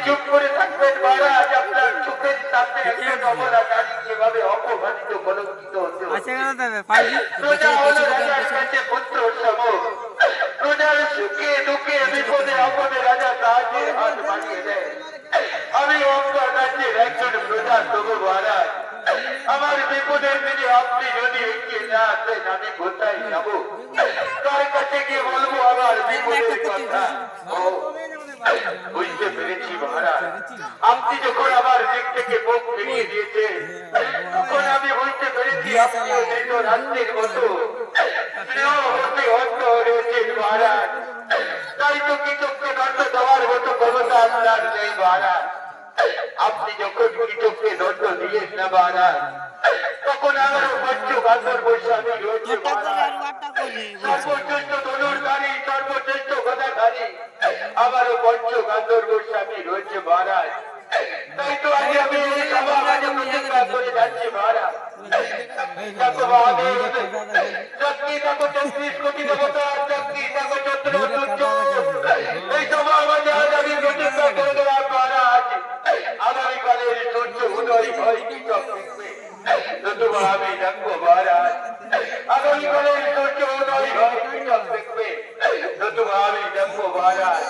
চুপ করে থাকবেন মহারাজ? আপনার চোখের সামনে একজন অবলা নারী যেভাবে অপমানিত কলঙ্কিত হতে হচ্ছে, প্রজা হলো রাজার কাছে পুত্র সম। প্রজার সুখে দুঃখে বিপদে আপদে রাজা সাহায্যের হাত বাড়িয়ে দেয়। আমি অঙ্গর রাজ্যের একজন প্রজা তবু মহারাজ, আমার বিপদের দিনে আপনি যদি এগিয়ে না আসেন আমি কোথায় যাব? তার কাছে গিয়ে বলবো আমার বিপদের কথা? বুঝতে পেরেছি মহারাজ, আপনি যখন আমার দিক থেকে মুখ ফিরিয়ে দিয়েছেন তখন আমি বুঝতে পেরেছি আপনিও নিজ রাজ্যের মতো স্নেহ হতে অন্ধ হয়েছেন মহারাজ। তাই তো কৃতজ্ঞ দণ্ড দেওয়ার মতো ক্ষমতা আপনার নেই মহারাজ। আপনি যখন কৃতজ্ঞ দণ্ড দিয়েন না মহারাজ, তখন আমারও পঞ্চ গান্ধর্ব স্বামী রয়েছে মহারাজ। সর্বশ্রেষ্ঠ ধনুর্ধারী, সর্বশ্রেষ্ঠ গদাধারী আমারও পঞ্চ গান্ধর্ব স্বামী রয়েছে মহারাজ। তাই তো আজ আমি এই সভা মাঝে প্রতিজ্ঞা করে যাচ্ছি মহারাজ। দেখো মহাদেব, শক্তি দেখো ৩৬ কোটি দেবতা, শক্তি দেখো চন্দ্র সূর্য, এই সভা মাঝে আজ আমি প্রতিজ্ঞা করে দেওয়ার মহারাজ, আগামীকালের সূর্য উদয় হয় কৃষক দেখবে, নতুবা আমি দেখবো মহারাজ। আগামীকালের সূর্য উদয় হয় কৃষক দেখবে, নতুবা আমি দেখবো মহারাজ।